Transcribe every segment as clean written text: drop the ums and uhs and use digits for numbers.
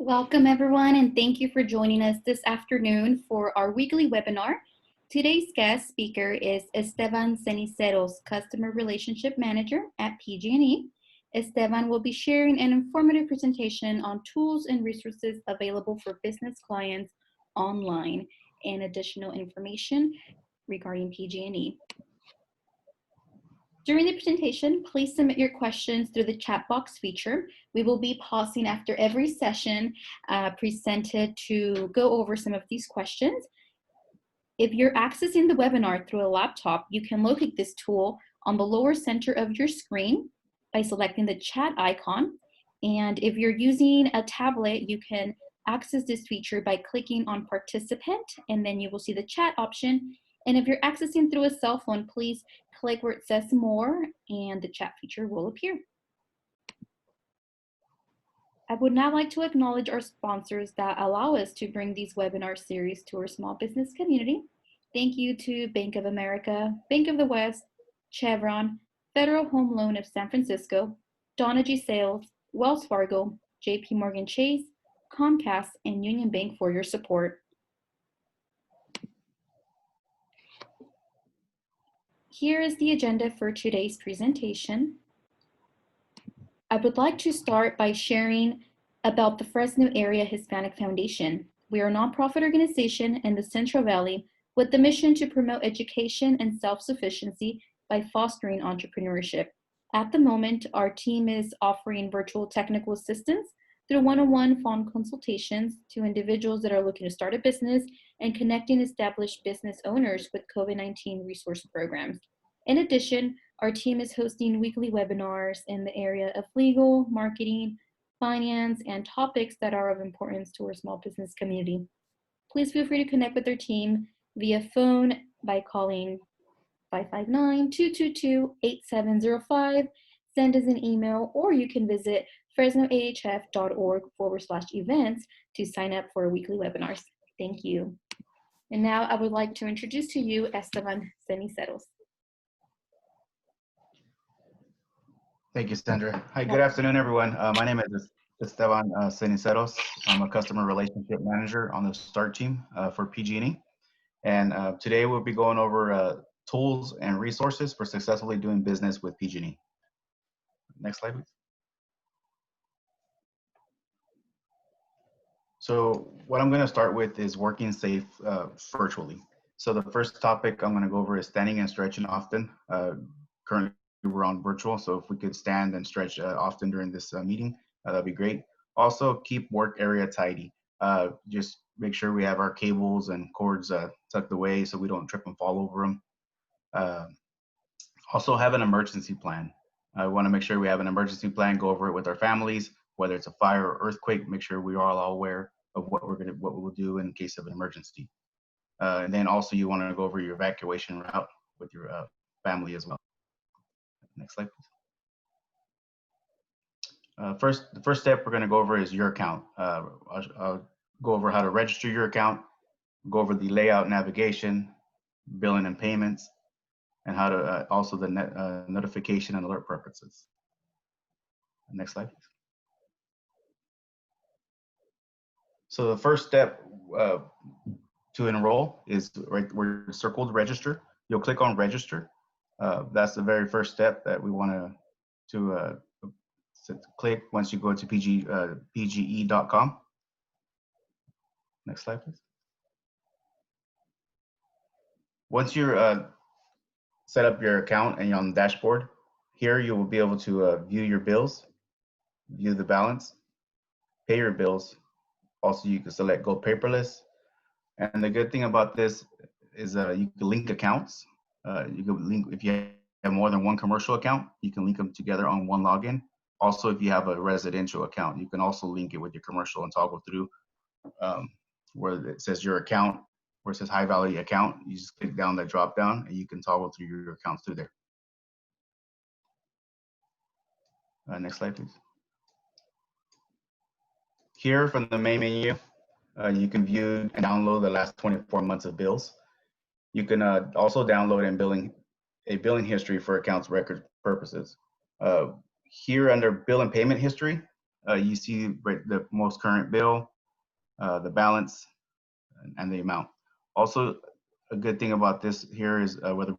Welcome everyone, and thank you for joining us this afternoon for our weekly webinar. Today's guest speaker is Esteban Ceniceros, Customer Relationship Manager at PG&E. Esteban will be sharing an informative presentation on tools and resources available for business clients online and additional information regarding PG&E. During the presentation, please submit your questions through the chat box feature. We will be pausing after every session presented to go over some of these questions. If you're accessing the webinar through a laptop, you can locate this tool on the lower center of your screen by selecting the chat icon. And if you're using a tablet, you can access this feature by clicking on participant, and then you will see the chat option. And if you're accessing through a cell phone, please click where it says more and the chat feature will appear. I would now like to acknowledge our sponsors that allow us to bring these webinar series to our small business community. Thank you to Bank of America, Bank of the West, Chevron, Federal Home Loan of San Francisco, Donagy Sales, Wells Fargo, JP Morgan Chase, Comcast, and Union Bank for your support. Here is the agenda for today's presentation. I would like to start by sharing about the Fresno Area Hispanic Foundation. We are a nonprofit organization in the Central Valley with the mission to promote education and self-sufficiency by fostering entrepreneurship. At the moment, our team is offering virtual technical assistance through one-on-one phone consultations to individuals that are looking to start a business and connecting established business owners with COVID-19 resource programs. In addition, our team is hosting weekly webinars in the area of legal, marketing, finance, and topics that are of importance to our small business community. Please feel free to connect with our team via phone by calling 559-222-8705, send us an email, or you can visit fresnoahf.org/events to sign up for weekly webinars. Thank you. And now I would like to introduce to you Esteban Ceniceros. Thank you, Sandra. Hi, good afternoon, everyone. My name is Esteban Ceniceros. I'm a Customer Relationship Manager on the START team for PG&E. And today we'll be going over tools and resources for successfully doing business with PG&E. Next slide, please. So what I'm going to start with is working safe virtually. So the first topic I'm going to go over is standing and stretching often. Currently, we're on virtual, so if we could stand and stretch often during this meeting, that'd be great. Also, keep work area tidy. Just make sure we have our cables and cords tucked away so we don't trip and fall over them. Also, have an emergency plan. I want to make sure we have an emergency plan, go over it with our families, whether it's a fire or earthquake, make sure we are all aware of what we'll do in case of an emergency. And then also you want to go over your evacuation route with your family as well. Next slide, please. The first step we're going to go over is your account. I'll go over how to register your account, go over the layout, navigation, billing and payments, and how to also the notification and alert purposes. Next slide, please. So the first step to enroll is right where it's circled register. You'll click on register. That's the very first step that we want to click once you go to pge.com. Next slide, please. Once you're set up your account and you're on the dashboard, here you will be able to view your bills, view the balance, pay your bills. Also, you can select go paperless. And the good thing about this is you can link accounts. You can link, if you have more than one commercial account, you can link them together on one login. Also, if you have a residential account, you can also link it with your commercial and toggle through where it says your account, where it says high value account. You just click down that drop down and you can toggle through your accounts through there. Next slide, please. Here from the main menu, you can view and download the last 24 months of bills. You can also download a billing history for accounts record purposes. Here under bill and payment history, you see the most current bill, the balance, and the amount. Also, a good thing about this here is where the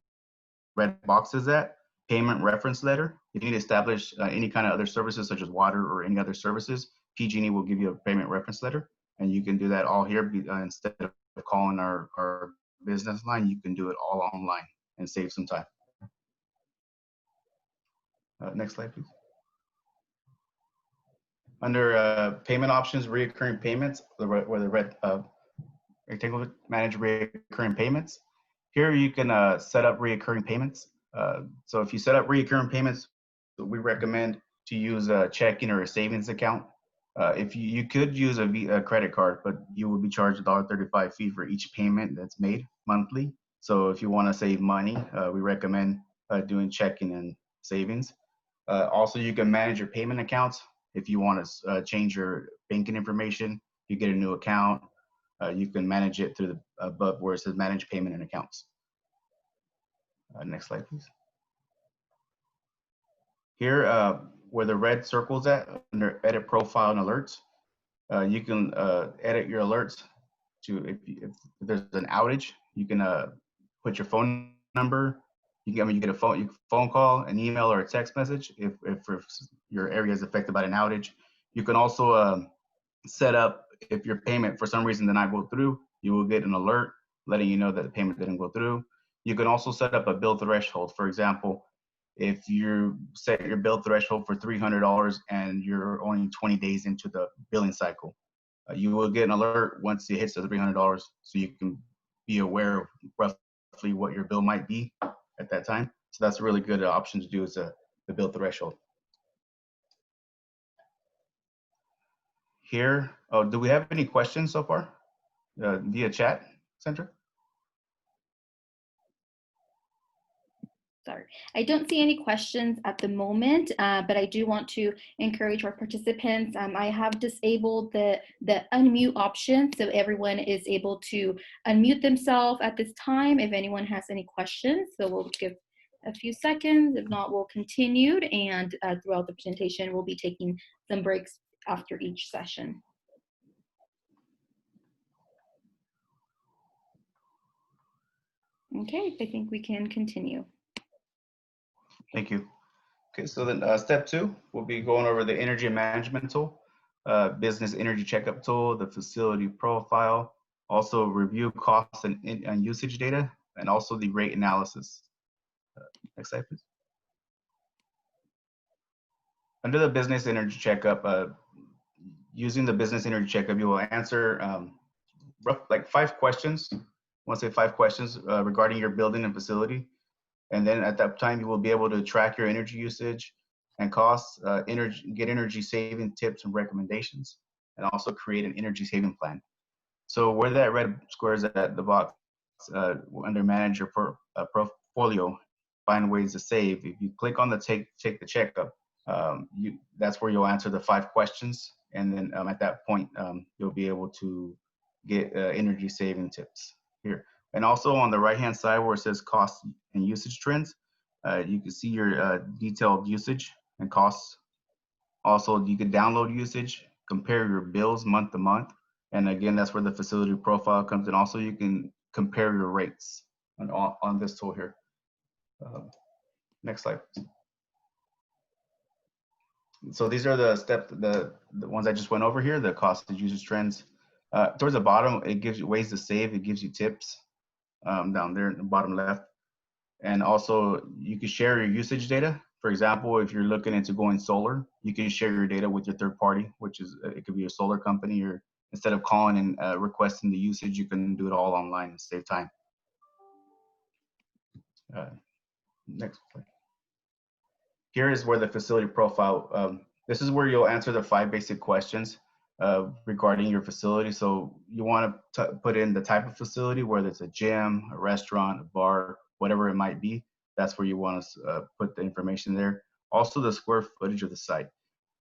red box is at, payment reference letter. If you need to establish any kind of other services such as water or any other services, PG&E will give you a payment reference letter, and you can do that all here. Instead of calling our business line, you can do it all online and save some time. Next slide, please. Under payment options, reoccurring payments, where the red rectangle, manage reoccurring payments. Here you can set up reoccurring payments. So if you set up reoccurring payments, we recommend to use a checking or a savings account. If you could use a credit card, but you will be charged $1.35 fee for each payment that's made monthly. So if you want to save money, we recommend doing checking and savings. Also, you can manage your payment accounts. If you want to change your banking information, you get a new account. You can manage it through the above where it says manage payment and accounts. Next slide, please. Here, where the red circle's at, under edit profile and alerts, you can edit your alerts to if there's an outage, you can put your phone number. You get a phone call, an email, or a text message if your area is affected by an outage. You can also set up if your payment for some reason did not go through, you will get an alert letting you know that the payment didn't go through. You can also set up a bill threshold. For example, if you set your bill threshold for $300 and you're only 20 days into the billing cycle, you will get an alert once it hits the $300, so you can be aware of roughly what your bill might be at that time. So that's a really good option to do, is the bill threshold. Here, oh, do we have any questions so far via chat, Sandra? Sorry, I don't see any questions at the moment, but I do want to encourage our participants. I have disabled the unmute option, so everyone is able to unmute themselves at this time if anyone has any questions. So we'll give a few seconds. If not, we'll continue, and throughout the presentation, we'll be taking some breaks after each session. Okay, I think we can continue. Thank you. Okay, so then step 2, we'll be going over the energy management tool, business energy checkup tool, the facility profile, also review costs and usage data, and also the rate analysis. Next slide, please. Under the business energy checkup, using the business energy checkup, you will answer like 5 questions. I want to say 5 questions regarding your building and facility. And then at that time, you will be able to track your energy usage and costs, get energy saving tips and recommendations, and also create an energy saving plan. So where that red square is at the box, under manage your portfolio, find ways to save. If you click on the take the checkup, that's where you'll answer the 5 questions. And then at that point, you'll be able to get energy saving tips here. And also on the right-hand side where it says cost and usage trends, you can see your detailed usage and costs. Also, you can download usage, compare your bills month to month. And again, that's where the facility profile comes in. Also, you can compare your rates on this tool here. Next slide. So these are the steps, the ones I just went over here, the cost and usage trends. Towards the bottom, it gives you ways to save. It gives you tips. Down there in the bottom left. And also you can share your usage data. For example, if you're looking into going solar, you can share your data with your third party, which is, it could be a solar company, or instead of calling and requesting the usage, you can do it all online and save time. Next slide. Here is where the facility profile, this is where you'll answer the 5 basic questions regarding your facility. So you want to put in the type of facility, whether it's a gym, a restaurant, a bar, whatever it might be. That's where you want to put the information there. Also the square footage of the site.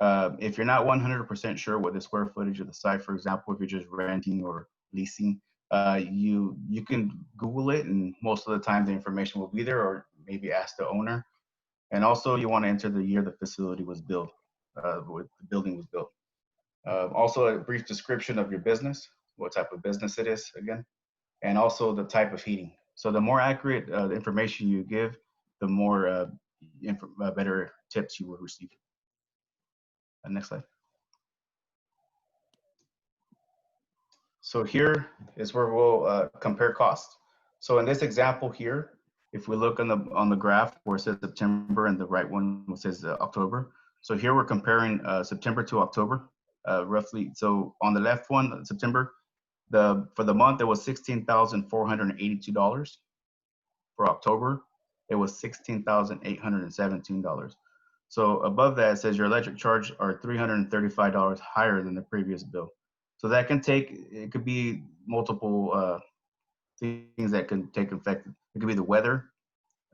If you're not 100% sure what the square footage of the site, for example, if you're just renting or leasing, you can Google it, and most of the time the information will be there, or maybe ask the owner. And also you want to enter the year the facility was built, the building was built. Also a brief description of your business, what type of business it is again, and also the type of heating. So the more accurate the information you give, the more better tips you will receive. Next slide. So here is where we'll compare costs. So in this example here, if we look on the graph where it says September and the right one says October. So here we're comparing September to October, roughly. So on the left one, September, for the month it was $16,482. For October, it was $16,817. So above that, it says your electric charge are $335 higher than the previous bill. So that can it could be multiple things that can take effect. It could be the weather,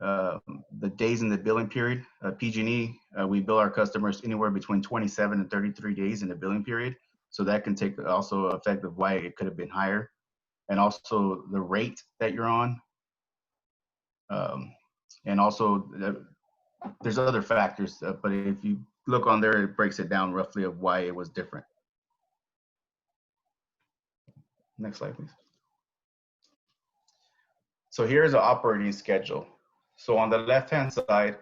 the days in the billing period. PG&E, we bill our customers anywhere between 27 and 33 days in the billing period. So that can take also effect of why it could have been higher. And also the rate that you're on. And also there's other factors, but if you look on there, it breaks it down roughly of why it was different. Next slide, please. So here's an operating schedule. So on the left-hand side,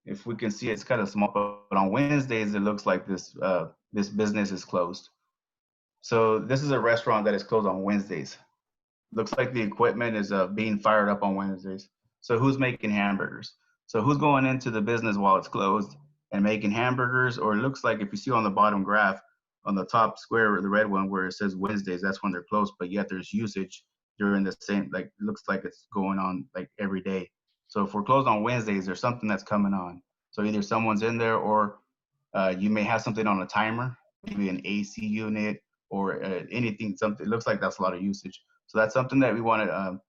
if we can see, it's kind of small, but on Wednesdays, it looks like this business is closed. So this is a restaurant that is closed on Wednesdays. Looks like the equipment is being fired up on Wednesdays. So who's making hamburgers? So who's going into the business while it's closed and making hamburgers? Or it looks like if you see on the bottom graph, on the top square, the red one where it says Wednesdays, that's when they're closed, but yet there's usage during the same, like, it looks like it's going on like every day. So if we're closed on Wednesdays, there's something that's coming on. So either someone's in there or you may have something on a timer, maybe an AC unit or anything, something. It looks like that's a lot of usage. So that's something that we want to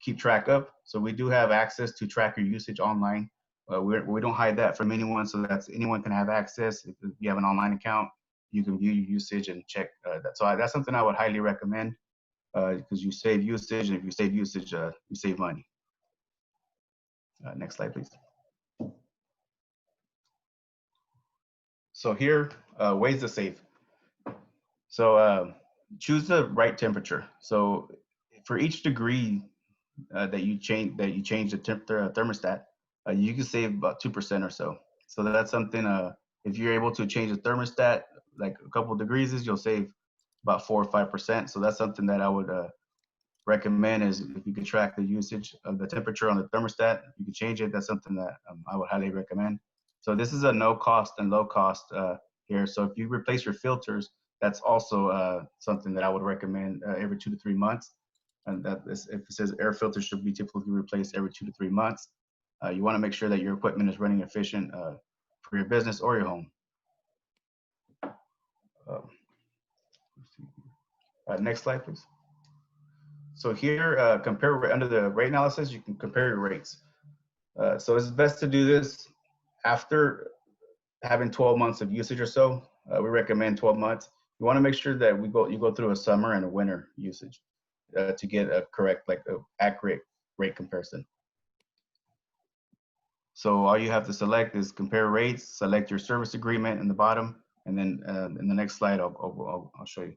keep track of. So we do have access to track your usage online. We don't hide that from anyone, so that's anyone can have access. If you have an online account, you can view your usage and check that. So that's something I would highly recommend because you save usage, and if you save usage, you save money. Next slide, please. So here, ways to save. So choose the right temperature. So for each degree that you change the thermostat, you can save about 2% or so. So that's something. If you're able to change the thermostat like a couple degrees, you'll save about 4 or 5%. So that's something that I would recommend, is if you could track the usage of the temperature on the thermostat, you can change it. That's something that I would highly recommend. So this is a no cost and low cost here. So if you replace your filters, that's also something that I would recommend every 2 to 3 months. And that is, if it says air filters should be typically replaced every 2 to 3 months, you want to make sure that your equipment is running efficient for your business or your home. Next slide, please. So here, compare under the rate analysis, you can compare your rates. So it's best to do this after having 12 months of usage or so. We recommend 12 months. You want to make sure that you go through a summer and a winter usage to get a correct, like a accurate rate comparison. So all you have to select is compare rates, select your service agreement in the bottom, and then in the next slide, I'll show you.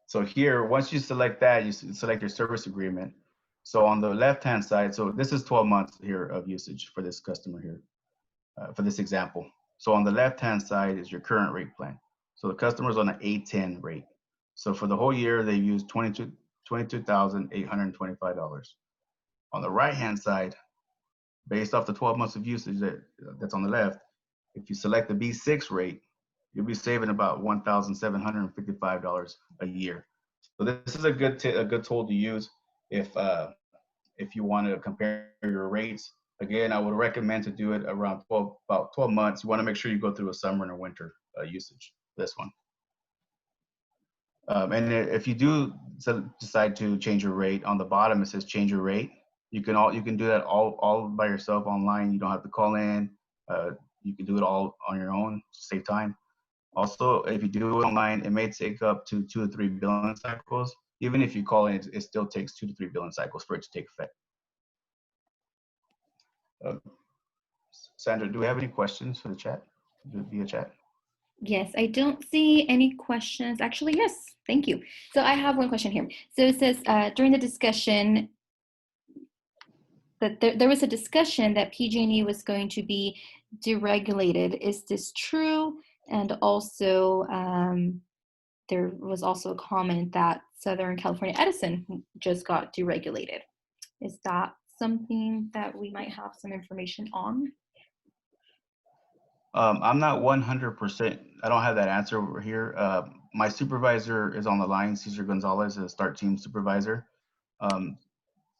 So here, once you select that, you select your service agreement. So on the left-hand side, so this is 12 months here of usage for this customer here, for this example. So on the left-hand side is your current rate plan. So the customer's on an A10 rate. So for the whole year, they used $22,825. On the right-hand side, based off the 12 months of usage that's on the left, if you select the B6 rate, you'll be saving about $1,755 a year. So this is a good tool to use if you want to compare your rates. Again, I would recommend to do it around about 12 months. You want to make sure you go through a summer and a winter usage. This one. And if you do decide to change your rate, on the bottom it says change your rate. You can do that all by yourself online. You don't have to call in. You can do it all on your own, save time. Also, if you do it online, it may take up to 2 to 3 billing cycles. Even if you call in, it still takes 2 to 3 billing cycles for it to take effect. Sandra, do we have any questions for the chat? via chat. Yes, I don't see any questions. Actually, yes, thank you. So I have one question here. So it says during the discussion that there was a discussion that PG&E was going to be deregulated. Is this true? And also, there was also a comment that Southern California Edison just got deregulated. Is that something that we might have some information on? I'm not 100%. I don't have that answer over here. My supervisor is on the line, Cesar Gonzalez, a start team supervisor.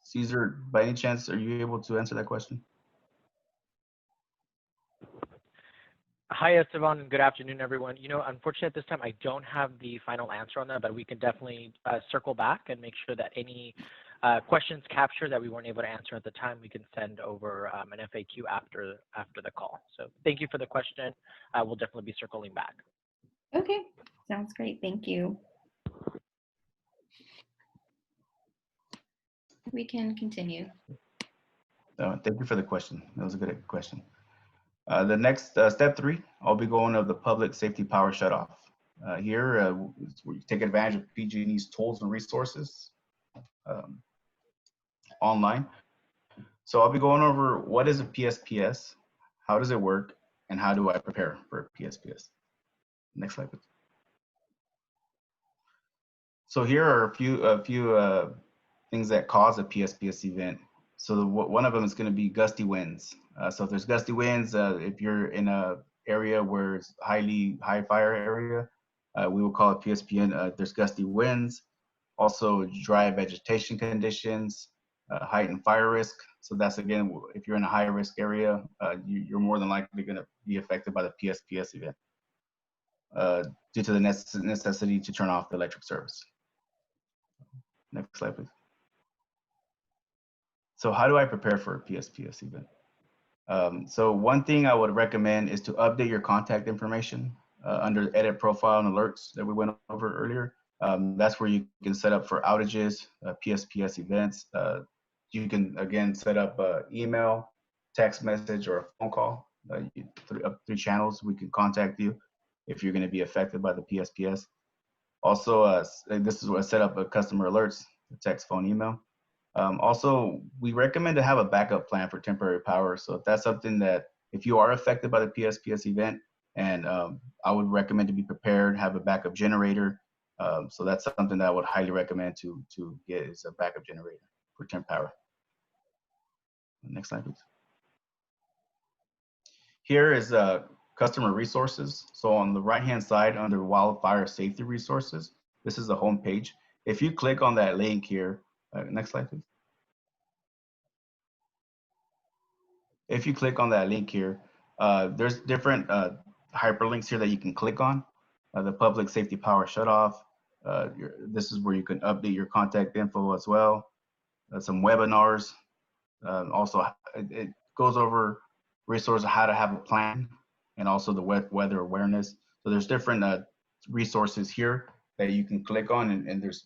Cesar, by any chance, are you able to answer that question? Hi, Esteban, and good afternoon, everyone. Unfortunately, at this time, I don't have the final answer on that, but we can definitely circle back and make sure that any questions captured that we weren't able to answer at the time, we can send over an FAQ after the call. So thank you for the question. We'll definitely be circling back. Okay, sounds great. Thank you. We can continue. Thank you for the question. That was a good question. The next, step 3, I'll be going over the Public Safety Power Shutoff. Here, we take advantage of PG&E's tools and resources online. So I'll be going over what is a PSPS, how does it work, and how do I prepare for a PSPS. Next slide, please. So here are a few things that cause a PSPS event. So one of them is going to be gusty winds. So if there's gusty winds, if you're in a area where it's high fire area, we will call it PSPN. There's gusty winds, also dry vegetation conditions, heightened fire risk. So that's, again, if you're in a high risk area, you're more than likely going to be affected by the PSPS event due to the necessity to turn off the electric service. Next slide, please. So how do I prepare for a PSPS event? So one thing I would recommend is to update your contact information under edit profile and alerts that we went over earlier. That's where you can set up for outages, PSPS events. You can, again, set up email, text message, or a phone call. Through channels we can contact you if you're going to be affected by the PSPS. Also, this is where I set up a customer alerts, text, phone, email. Also, we recommend to have a backup plan for temporary power. So if that's something that, if you are affected by the PSPS event, and I would recommend to be prepared, have a backup generator. So that's something that I would highly recommend to get, is a backup generator for temp power. Next slide, please. Here is customer resources. So on the right-hand side under wildfire safety resources, this is the home page. If you click on that link here, next slide, please. If you click on that link here, there's different hyperlinks here that you can click on. The Public Safety Power Shutoff. This is where you can update your contact info as well. Some webinars. Also, it goes over resources, how to have a plan, and also the weather awareness. So there's different resources here that you can click on, and there's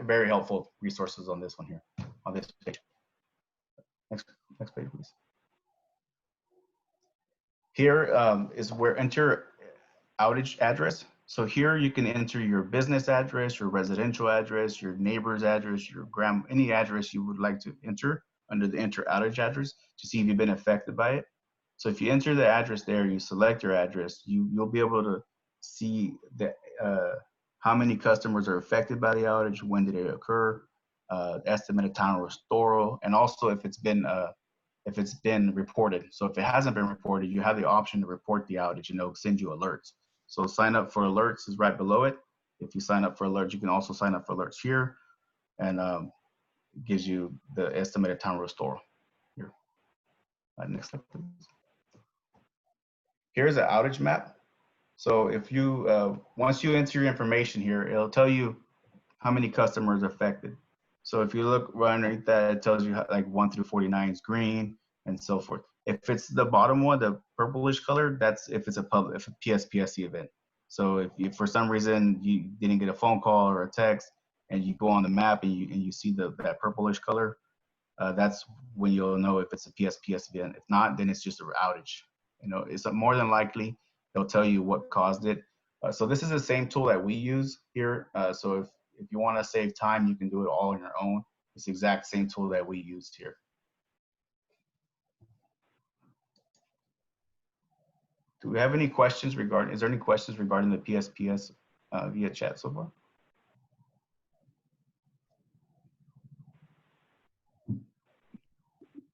very helpful resources on this one here, on this page. Next page, please. Here is where enter outage address. So here you can enter your business address, your residential address, your neighbor's address, any address you would like to enter under the enter outage address to see if you've been affected by it. So if you enter the address there, you select your address, you'll be able to see how many customers are affected by the outage, when did it occur, estimated time of restoral, and also if it's been reported. So if it hasn't been reported, you have the option to report the outage, and it'll send you alerts. So sign up for alerts is right below it. If you sign up for alerts, you can also sign up for alerts here, and it gives you the estimated time of restoral here. Next slide, please. Here's an outage map. So if you, once you enter your information here, it'll tell you how many customers are affected. So if you look right underneath that, it tells you like 1 through 49 is green and so forth. If it's the bottom one, the purplish color, that's if it's a PSPS event. So if for some reason you didn't get a phone call or a text and you go on the map and you see that purplish color, that's when you'll know if it's a PSPS event. If not, then it's just an outage. It's more than likely they'll tell you what caused it. So this is the same tool that we use here. So if you want to save time, you can do it all on your own. It's the exact same tool that we used here. Do we have any questions regarding, is there any questions regarding the PSPS via chat so far?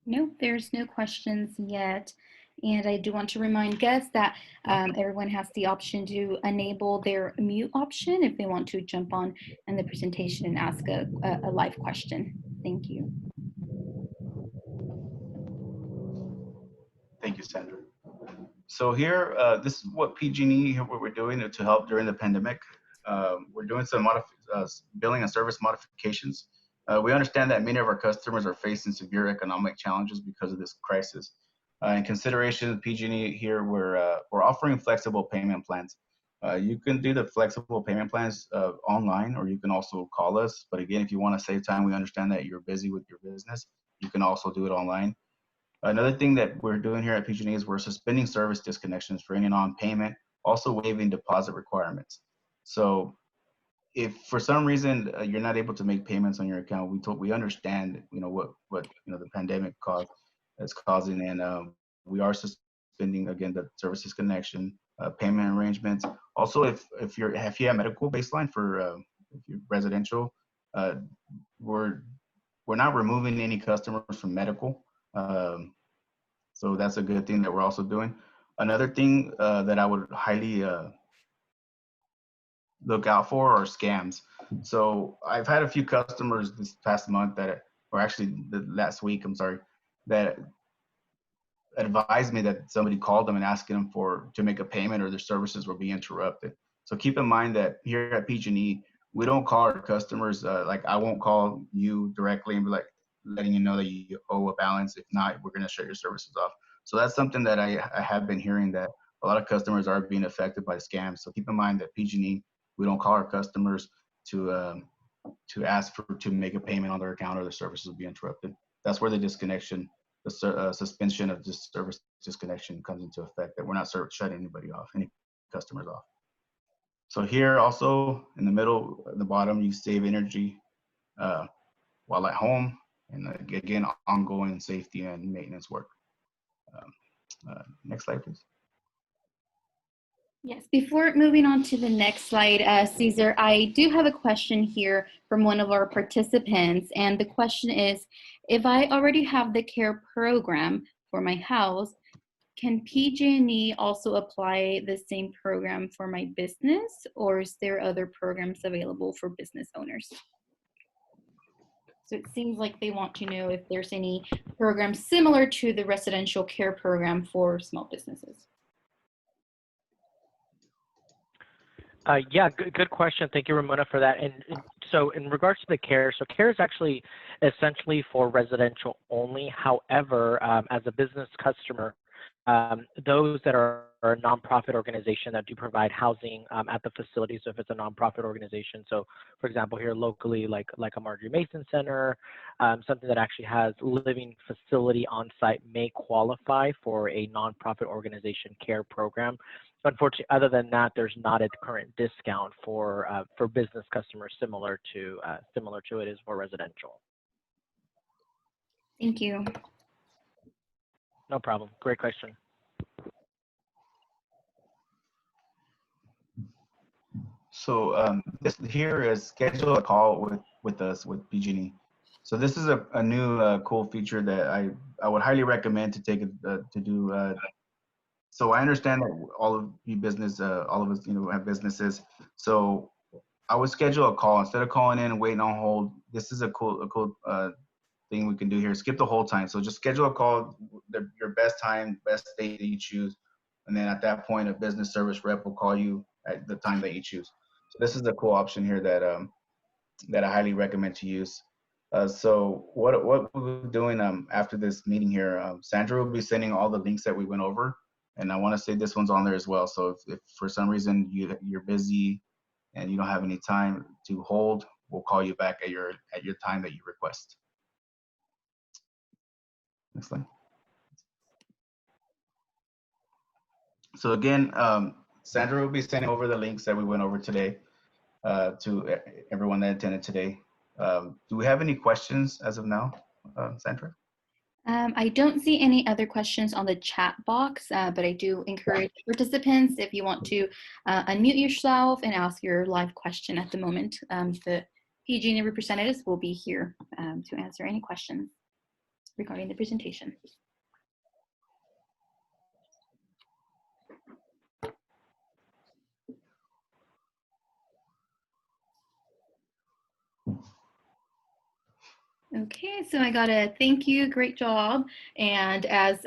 No, there's no questions yet. And I do want to remind guests that everyone has the option to enable their mute option if they want to jump on in the presentation and ask a live question. Thank you. Thank you, Sandra. So here, this is what PG&E, what we're doing to help during the pandemic. We're doing some billing and service modifications. We understand that many of our customers are facing severe economic challenges because of this crisis. In consideration of PG&E here, we're offering flexible payment plans. You can do the flexible payment plans online, or you can also call us. But again, if you want to save time, we understand that you're busy with your business. You can also do it online. Another thing that we're doing here at PG&E is we're suspending service disconnections for any non-payment, also waiving deposit requirements. So if for some reason you're not able to make payments on your account, we understand what the pandemic is causing, and we are suspending again the service disconnection, payment arrangements. Also, if you have medical baseline for if you're residential, we're not removing any customers from medical. So that's a good thing that we're also doing. Another thing that I would highly look out for are scams. So I've had a few customers this past month or actually the last week, I'm sorry, that advised me that somebody called them and asking them to make a payment or their services were being interrupted. So keep in mind that here at PG&E, we don't call our customers, like I won't call you directly and be like, letting you know that you owe a balance. If not, we're gonna shut your services off. So that's something that I have been hearing, that a lot of customers are being affected by scams. So keep in mind that PG&E, we don't call our customers to ask to make a payment on their account or their services will be interrupted. That's where the disconnection, the suspension of this service disconnection comes into effect, that we're not shutting anybody off, any customers off. So here also in the middle, at the bottom, you save energy while at home, and again, ongoing safety and maintenance work. Next slide, please. Yes, before moving on to the next slide, Cesar, I do have a question here from one of our participants. And the question is, if I already have the CARE program for my house, can PG&E also apply the same program for my business, or is there other programs available for business owners? So it seems like they want to know if there's any program similar to the residential care program for small businesses. Yeah, good question. Thank you, Ramona, for that. And so in regards to the CARE, so CARE is actually essentially for residential only. However, as a business customer, those that are a nonprofit organization that do provide housing at the facility. So if it's a nonprofit organization, so for example, here locally, like a Marjorie Mason Center, something that actually has living facility on site may qualify for a nonprofit organization CARE program. Unfortunately, other than that, there's not a current discount for business customers similar to it is for residential. Thank you. No problem. Great question. So this here is schedule a call with us with PG&E. So this is a new cool feature that I would highly recommend to take to do. So I understand that all of you business, all of us, have businesses. So I would schedule a call instead of calling in and waiting on hold. This is a cool thing we can do here. Skip the whole time. So just schedule a call, your best time, best date that you choose, and then at that point, a business service rep will call you at the time that you choose. So this is a cool option here that I highly recommend to use. So what we're doing after this meeting here, Sandra will be sending all the links that we went over, and I want to say this one's on there as well. So if for some reason you're busy and you don't have any time to hold, we'll call you back at your time that you request. Next slide. So again, Sandra will be sending over the links that we went over today to everyone that attended today. Do we have any questions as of now, Sandra? I don't see any other questions on the chat box, but I do encourage participants, if you want to unmute yourself and ask your live question at the moment. The PG&E representatives will be here to answer any questions regarding the presentation. Okay, so I got a thank you, great job. And as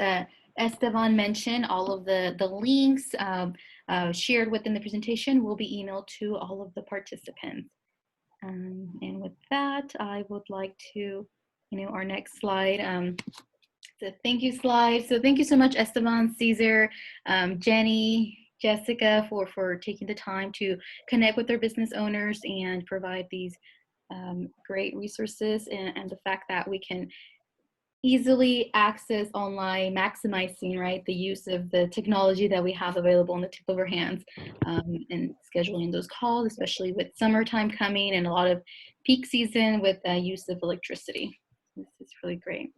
Esteban mentioned, all of the links shared within the presentation will be emailed to all of the participants. And with that, I would like to, our next slide, the thank you slide. So thank you so much, Esteban, Cesar, Jenny, Jessica, for taking the time to connect with their business owners and provide these great resources, and the fact that we can easily access online, maximizing, right, the use of the technology that we have available in the tip of our hands, and scheduling those calls, especially with summertime coming and a lot of peak season with use of electricity. This is really great.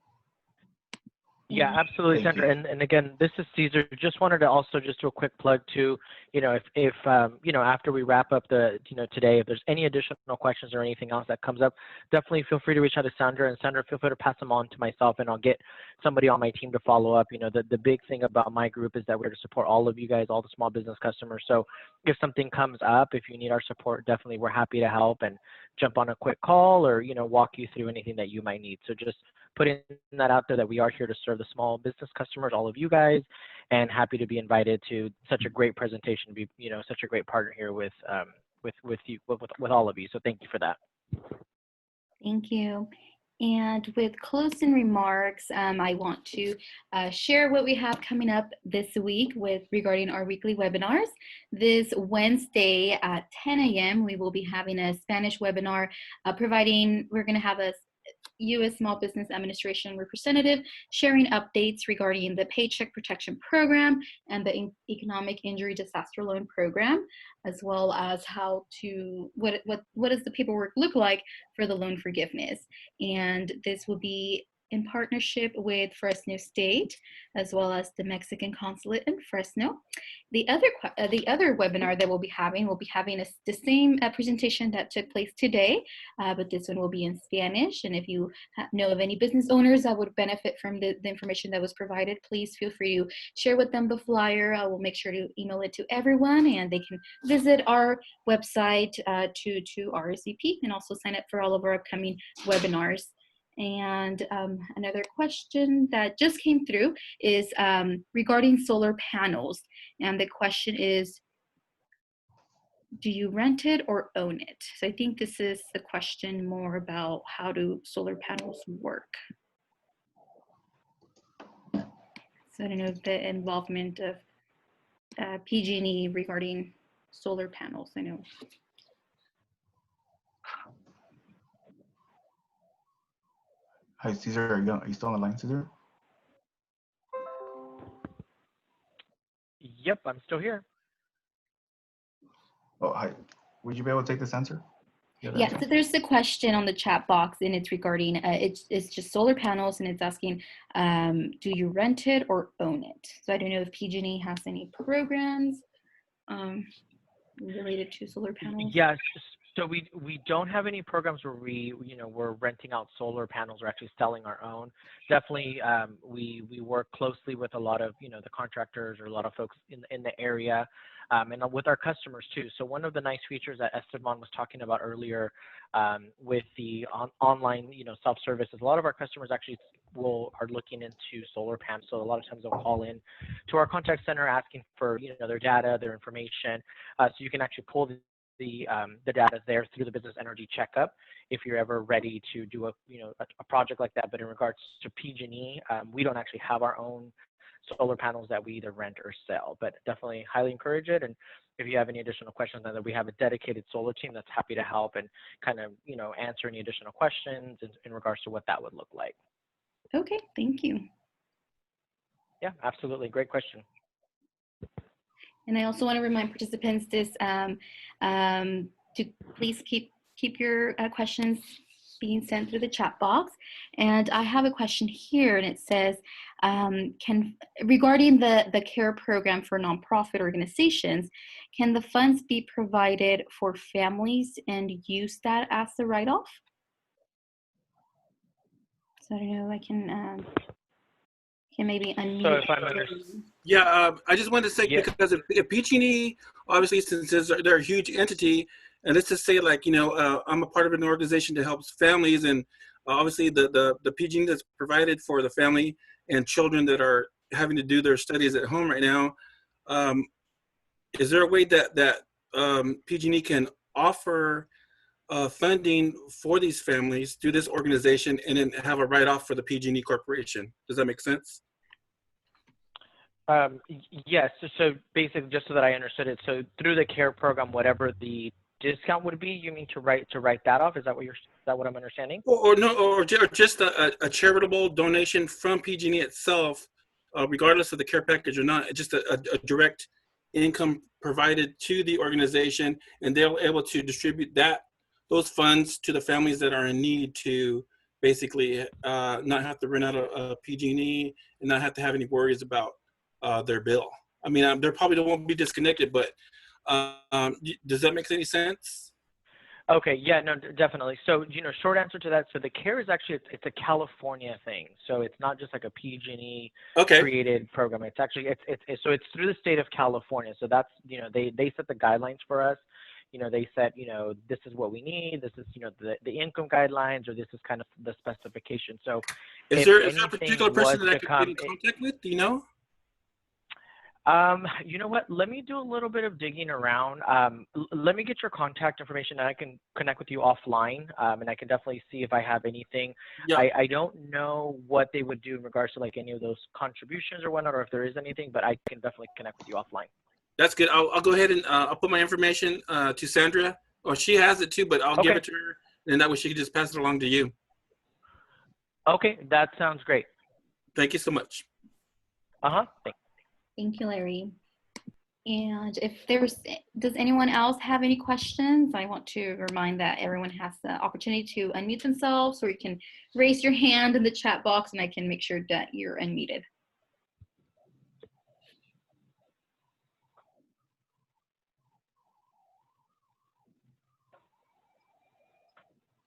Yeah, absolutely, Thank Sandra. And again, this is Cesar. Just wanted to also just do a quick plug to, if after we wrap up today, if there's any additional questions or anything else that comes up, definitely feel free to reach out to Sandra. And Sandra, feel free to pass them on to myself, and I'll get somebody on my team to follow up. The big thing about my group is that we're to support all of you guys, all the small business customers. So if something comes up, if you need our support, definitely we're happy to help and jump on a quick call or walk you through anything that you might need. So just putting that out there that we are here to serve the small business customers, all of you guys, and happy to be invited to such a great presentation, be such a great partner here with all of you. So thank you for that. Thank you. And with closing remarks, I want to share what we have coming up this week regarding our weekly webinars. This Wednesday at 10 a.m., we will be having a Spanish webinar we're going to have a U.S. Small Business Administration representative sharing updates regarding the Paycheck Protection Program and the Economic Injury Disaster Loan Program, as well as what does the paperwork look like for the loan forgiveness. And this will be in partnership with Fresno State, as well as the Mexican Consulate in Fresno. The other webinar that we'll be having the same presentation that took place today, but this one will be in Spanish. And if you know of any business owners that would benefit from the information that was provided, please feel free to share with them the flyer. I will make sure to email it to everyone, and they can visit our website to RSVP and also sign up for all of our upcoming webinars. And another question that just came through is regarding solar panels. And the question is, do you rent it or own it? So I think this is the question more about how do solar panels work. So I don't know the involvement of PG&E regarding solar panels. I know. Hi, Cesar. Are you still on the line, Cesar? Yep, I'm still here. Oh, hi. Would you be able to take this answer? Yeah, so there's a question on the chat box, and it's regarding, it's just solar panels, and it's asking, do you rent it or own it? So I don't know if PG&E has any programs related to solar panels. Yes, so we don't have any programs where we're renting out solar panels or actually selling our own. Definitely, we work closely with a lot of the contractors or a lot of folks in the area, and with our customers too. So one of the nice features that Esteban was talking about earlier with the online self-service is a lot of our customers actually are looking into solar panels. So a lot of times they'll call in to our contact center asking for their data, their information, so you can actually pull the data there through the business energy checkup if you're ever ready to do a project like that. But in regards to PG&E, we don't actually have our own solar panels that we either rent or sell, but definitely highly encourage it. And if you have any additional questions, then we have a dedicated solar team that's happy to help and kind of answer any additional questions in regards to what that would look like. Okay, thank you. Yeah, absolutely. Great question. And I also want to remind participants to please keep your questions being sent through the chat box. And I have a question here, and it says, regarding the CARE program for nonprofit organizations, can the funds be provided for families and use that as the write-off? So I don't know, I can maybe unmute. So if I'm understanding. Yeah, I just wanted to say, Yeah. because if PG&E, obviously, since they're a huge entity, and let's just say, like, I'm a part of an organization that helps families, and obviously the PG&E that's provided for the family and children that are having to do their studies at home right now, is there a way that PG&E can offer funding for these families through this organization and then have a write-off for the PG&E Corporation? Does that make sense? Yes. So basically, just so that I understood it, so through the CARE program, whatever the discount would be, you mean to write that off? Is that what I'm understanding? Or just a charitable donation from PG&E itself, regardless of the care package or not. Just a direct income provided to the organization, and they're able to distribute those funds to the families that are in need to basically not have to run out of PG&E and not have to have any worries about their bill. I mean, they probably won't be disconnected, but does that make any sense? Okay, yeah, no, definitely. So, short answer to that, so the CARE is actually, it's a California thing. So it's not just like a PG&E created program. It's actually, so it's through the state of California. So that's, they set the guidelines for us. They said, this is what we need. This is, the income guidelines, or this is kind of the specification. So is there a particular person that I could get in contact with? Do you know? You know what? Let me do a little bit of digging around. Let me get your contact information, and I can connect with you offline, and I can definitely see if I have anything. Yeah. I don't know what they would do in regards to like any of those contributions or whatnot, or if there is anything, but I can definitely connect with you offline. That's good. I'll go ahead and I'll put my information to Sandra, or she has it too, but I'll give it to her, and that way she can just pass it along to you. Okay, that sounds great. Thank you so much. Thank you, Larry. And does anyone else have any questions? I want to remind that everyone has the opportunity to unmute themselves, or you can raise your hand in the chat box and I can make sure that you're unmuted.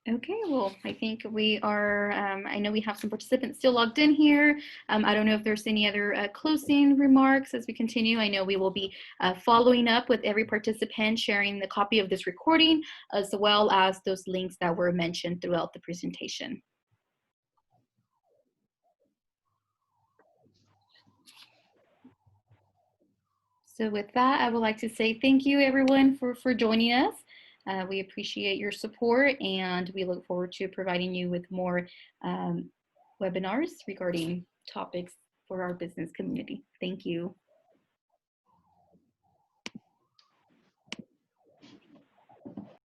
Okay, well, I think we are, I know we have some participants still logged in here. I don't know if there's any other closing remarks as we continue. I know we will be following up with every participant, sharing the copy of this recording, as well as those links that were mentioned throughout the presentation. So with that, I would like to say thank you, everyone, for joining us. We appreciate your support, and we look forward to providing you with more webinars regarding topics for our business community. Thank you.